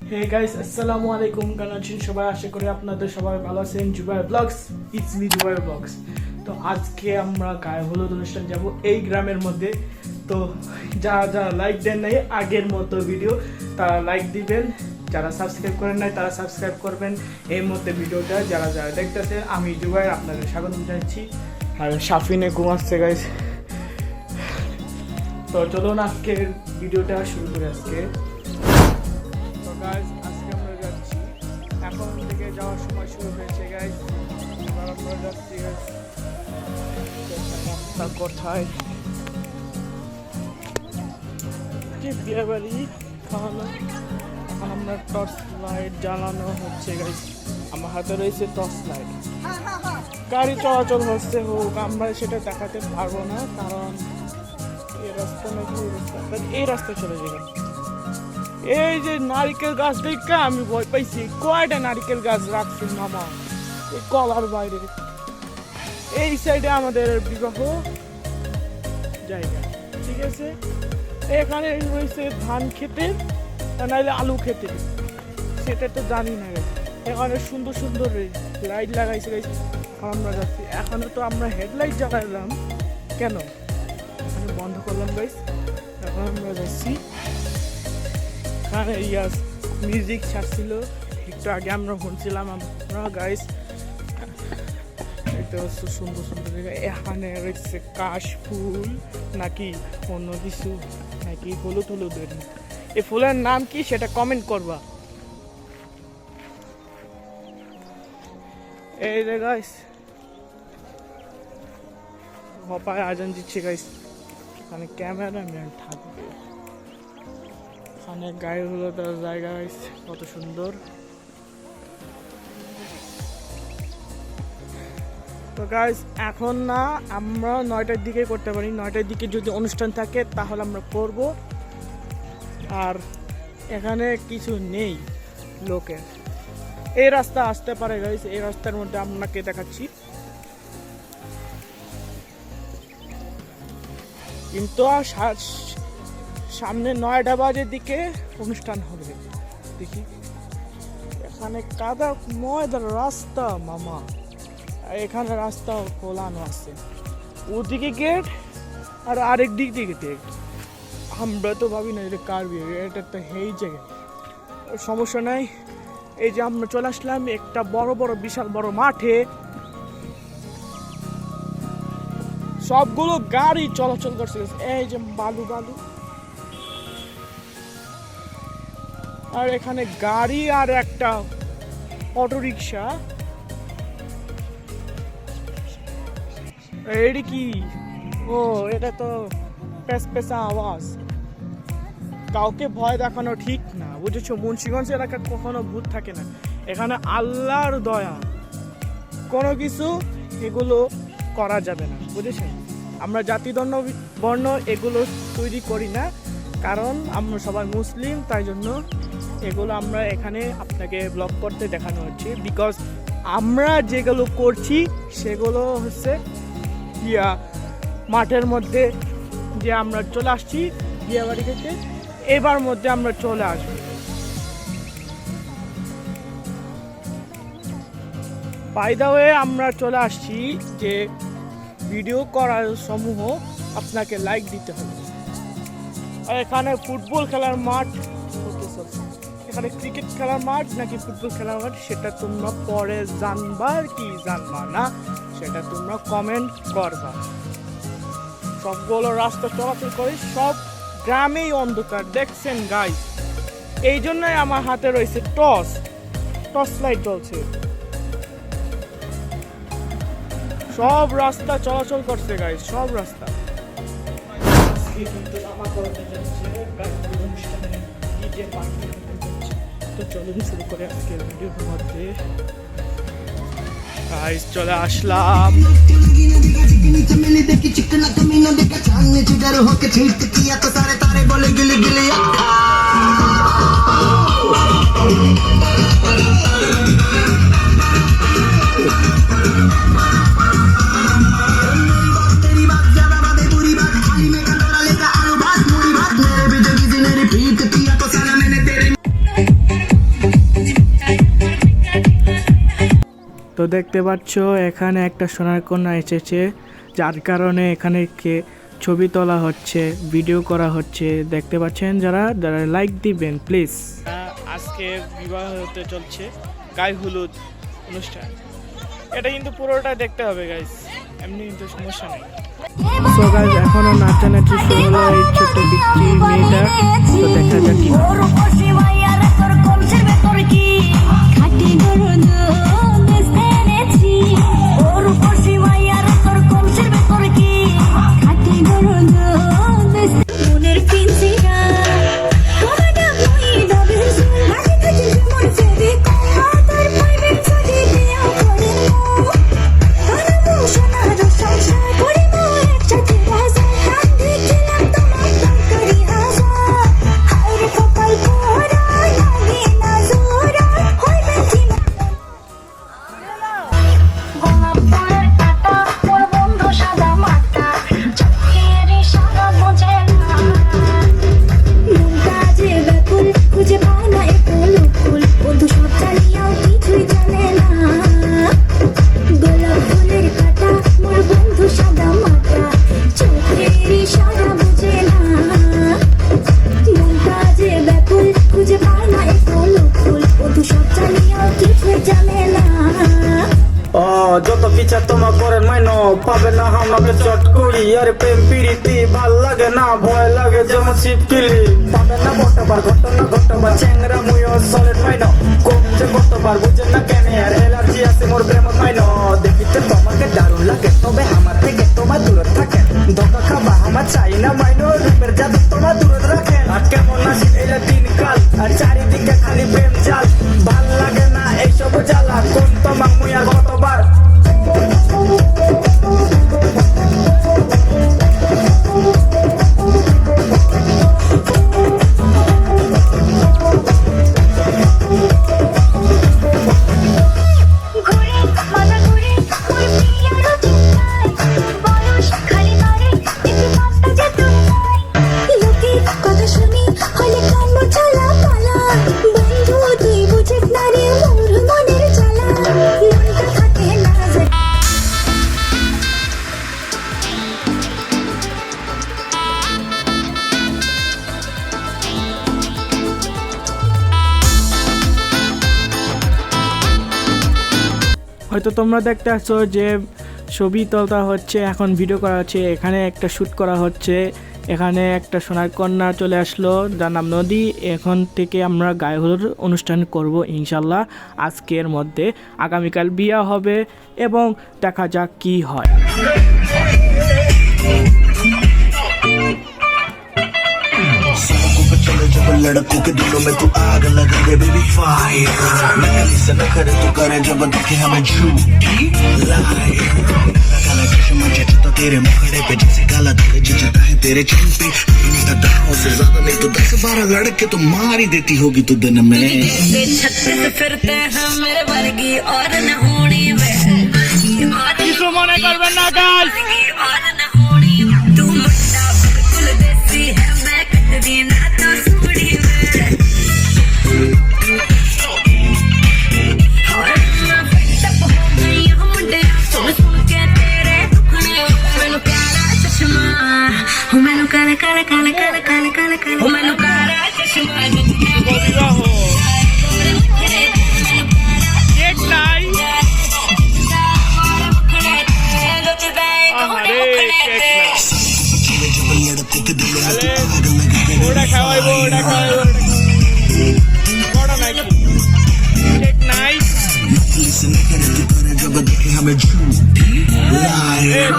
Hey guys, আসসালামু আলাইকুম। কেমন আছেন সবাই? আশা করি আপনাদের সবাই ভালো আছেন। জুবাই blogs, it's me Jubai blogs. তো আজকে আমরা গায়ে হলুদ অনুষ্ঠান যাব এই গ্রামের মধ্যে। তো যারা যারা লাইক দেন নাই আগের মতো ভিডিও, তারা লাইক দিবেন। যারা সাবস্ক্রাইব করেন নাই তারা সাবস্ক্রাইব করবেন। এই মধ্যে ভিডিওটা যারা যারা দেখতেছেন, আমি জুবাই আপনাদের স্বাগত জানাচ্ছি। আর সাফিনে ঘুমাচ্ছে গাইস। তো চলুন আজকের ভিডিওটা শুরু করে আজকে। গাইজ আজকে আমরা যাচ্ছি, এখন থেকে যাওয়ার সময় শুরু হয়েছে গাইজ। এবার আমরা যাচ্ছি রাস্তা কোথায়, বিয়ে বাড়ি খাওয়ানো। এখন আমরা টর্চ লাইট জ্বালানো হচ্ছে গাইজ। আমার হাতে রয়েছে টর্চ লাইট। গাড়ি চলাচল হচ্ছে হোক, আমরা সেটা দেখাতে পারবো না, কারণ এই রাস্তা নাকি এই রাস্তায় চলে যাবে। এই যে নারিকেল গাছ দেখে আমি ভয় পাইছি। কয়টা নারিকেল গাছ রাখছেন মামা এই কলার বাইরে। এই সাইডে আমাদের বিবাহ জায়গা, ঠিক আছে। এখানে রয়েছে ধান খেতে, নাইলে আলু খেতে, সেটা তো জানি না। এখানে সুন্দর সুন্দর লাইট লাগাইছে। আমরা যাচ্ছি, এখানে তো আমরা হেডলাইট জ্বালাইলাম, কেন এখানে বন্ধ করলাম গাইস। এখন আমরা যাচ্ছি, মিউজিক ছাড়ছিল একটু আগে, আমরা শুনছিলাম। আমরা গাইস এটা হচ্ছে সুন্দর সুন্দর জায়গা। এখানে রয়েছে কাশ ফুল নাকি অন্য কিছু, নাকি হলুদ হলুদের। এই ফুলের নাম কি সেটা কমেন্ট করবা। এই যে গাইস হপায় আজান দিচ্ছে গাইস। এখানে ক্যামেরাম্যান থাকবে। অনেক গায়ে হলুদ জায়গা, কত সুন্দর। তো গাইস এখন না, আমরা 9টার দিকে করতে পারি। 9টার দিকে যদি অনুষ্ঠান থাকে তাহলে আমরা করব। আর এখানে কিছু নেই লোকের। এই রাস্তা আসতে পারে গাইস, এই রাস্তার মধ্যে আপনাকে দেখাচ্ছি। কিন্তু সামনে 9টা বাজের দিকে অনুষ্ঠান হবে। দেখি এখানে কাদা ময়দার রাস্তা মামা, এখানে রাস্তা খোলানো আছে, ওদিকে গেট আর আরেক দিক দিকে গেট। আমরা তো ভাবি না এটা কার বিয়ে, এটা তো এই জায়গায়। সমস্যা নাই, এই যে আমরা চলে আসলাম একটা বড় বড় বিশাল বড় মাঠে। সবগুলো গাড়ি চলাচল করছে। এই যে বালু বালু, আর এখানে গাড়ি আর একটা অটো রিক্সা। এটা কি? ও এটা তো পেশা আওয়াজ। কাউকে ভয় দেখানো ঠিক না, বুঝেছো? মুন্সিগঞ্জ এলাকায় কখনো ভূত থাকে না। এখানে আল্লাহর দয়া, কোনো কিছু এগুলো করা যাবে না, বুঝেছেন? আমরা জাতি বর্ণ এগুলো তৈরি করি না, কারণ আমরা সবাই মুসলিম, তাই জন্য এগুলো আমরা এখানে আপনাকে ব্লগ করতে দেখানো হচ্ছে। বিকজ আমরা যেগুলো করছি সেগুলো হচ্ছে মাঠের মধ্যে যে আমরা চলে আসছি বিয়ে বাড়ি থেকে, এবার মধ্যে আমরা চলে আসবো। বাই দ্য ওয়ে আমরা চলে আসছি যে ভিডিও করার সমূহ আপনাকে লাইক দিতে হবে। আর এখানে ফুটবল খেলার মাঠ হতে চলছে। এখানে ক্রিকেট খেলার মাঠ নাকি ফুটবল খেলার মাঠ সেটা তোমরা পরে জানবা কি জানবা না সেটা তোমরা কমেন্ট করবা। সবগুলো রাস্তা চলাচল করে, সব গ্রামেই অন্ধকার, দেখছেন গাইস। এই জন্যই আমার হাতে রয়েছে টর্চ লাইট জ্বলছে। সব রাস্তা চলাচল করছে গাইস, সব রাস্তা। তো চলুন শুরু করে আজকের ভিডিওর মধ্যে। গাইস চলে আসলাম। তো দেখতে পাচ্ছ এখানে একটা সোনার কন্যা এসেছে, যার কারণে এখানে ছবি তোলা হচ্ছে, ভিডিও করা হচ্ছে। দেখতে পাচ্ছেন যারা যারা লাইক দিবেন প্লিজ। আজকে বিবাহ হতে চলছে, গায়ে হলুদ অনুষ্ঠান। এটা কিন্তু পুরোটা দেখতে হবে গাইস, এমনি কিন্তু সমস্যা নেই। সো গাইস এখনো নাচানাচি শুরু হলো এই ছোট্ট পিচ্চি মেয়েটা। তো দেখা যাক কি যত পিছা তোমার করেন মাইনো পাবে না আমাকে চট করি। আরে প্রেম পিড়িতি ভাল লাগে না, ভয় লাগে যেমন শিবকিলি। পাবে না বটবার ঘটবার চ্যাংরা মুইও সলিড মাইনো। কমছে কতবার বুঝেন না কেন, আর এলার্জি আছে মোর প্রেম মাইনো। দেখিতে তোমাকে দারুণ লাগে, তবে আমার থেকে তোমার দূরে থাকে। ধোকা খাবা আমার চাই না মাইনো, রূপের জাদু তোমার দূরে রাখেন। আর কেমন আসি এলা দিনকাল, আর চারিদিকে খালি প্রেম জাল। ভাল লাগে না এইসব জ্বালা, কোন তোমার মুই আর কতবার। হয়তো তোমরা দেখতে আসছো যে ছবি তোলা হচ্ছে, এখন ভিডিও করা হচ্ছে, এখানে একটা শ্যুট করা হচ্ছে। এখানে একটা সোনার কন্যা চলে আসলো, যার নাম নদী। এখন থেকে আমরা গায়ে হলুদ অনুষ্ঠান করব ইনশাল্লাহ আজকের মধ্যে। আগামীকাল বিয়ে হবে এবং দেখা যাক কি হয়। लड़कों के दिलों में तू आग लगा दे बेबी फायर। नकली से न करे तू करे जब देखे हमें झूठी लायर। काला चश्मा जचता तेरे मुखड़े पे जैसे काला धग जचता है तेरे चेहरे पे। अदाओं से ज्यादा नहीं तो 10-12 लड़के तो मार ही देती होगी तू दिन में। छत पे फिरते हैं मेरे वर्गी और न होनी में। কিছু মনে করবেন না গাইস। और न होनी तू मुंडा बिल्कुल देसी है, मैं कटरी ना तो सूढ़ी में। और मैं टप हो गई हूँ मुंडे, सुन सुन के तेरे दुखने। मैनू प्यारा चश्मा, हो मैनू काला काला काला काला काला काला काला, हो मैनू काला चश्मा বিবাহ কেক নাই, আরে কেক নাই। लड़कों के दिलों में তাহলে तू आग लगा दे ওটা খাওয়াইবো, ওটা খাওয়াইবো। বড় নাকি কেক নাই? नकली से न करे तू करे जब देखे हमें झूठी लायर।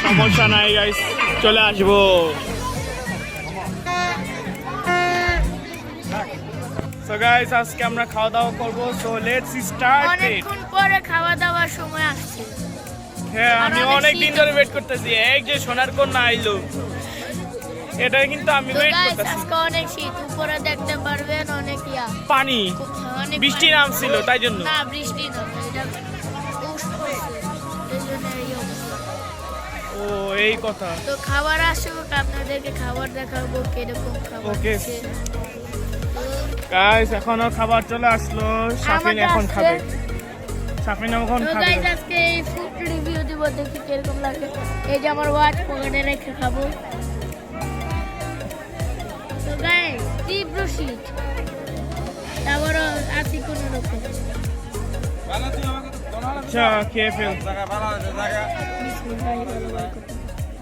সমস্যা নাই গাইস, চলে আসবো। সো সো গাইস আজকে আমরা খাওয়া দাওয়া করব, সো লেটস স্টার্ট ইট। অনেকক্ষণ পরে খাওয়া দাওয়ার সময় আসছে। হ্যাঁ, আমি আর অনেক অনেক দিন শীত। ধরে ওয়েট করতেছি, এই যে সোনার কন্যা আইলো, এটা কিন্তু আমি তো ওয়েট গাইস করতেছি। আজকে অনেক শীত, উপরে দেখতে পারবেন অনেক পানি অনেক বৃষ্টি পানি। নামছিল তাই জন্য। না বৃষ্টি না, এটা উষ্ণ হয়েছে, এই জন্য এই অবস্থা। ও এই কথা। তো খাবার আসুক, আপনাদেরকে খাবার দেখাবো কিরকম খাবার Okay. আছে। গাইস এখনো খাবার চলে আসলো, সাফিন আমাদের এখন আসছে। খাবে, সাফিন এখন তো খাবে। গাইস আজকে এই ফুড রিভিউ দিব, দেখি কিরকম লাগে। এই যে আমার ওয়াচ পকেটে রেখে খাবো। তো গাইস তীব্র শীত, তারপরও আছি কোনো রকম। আচ্ছা খেয়ে ফেল,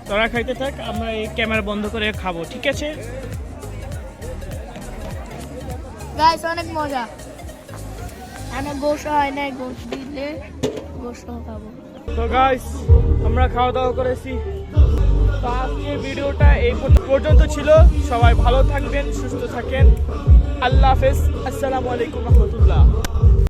তোরা খাইতে থাক, আমরা এই ক্যামেরা বন্ধ করে খাবো, ঠিক আছে? গাইস অনেক মজা, আমি গোশ হয় না, গোশ দিলে গোশ খাবো। তো গাইস আমরা খাওয়া দাওয়া করেছি, তো আজকের ভিডিওটা এই পর্যন্ত ছিল। সবাই ভালো থাকবেন, সুস্থ থাকেন, আল্লাহ হাফেজ, আসসালামু আলাইকুম রহমতুল্লাহ।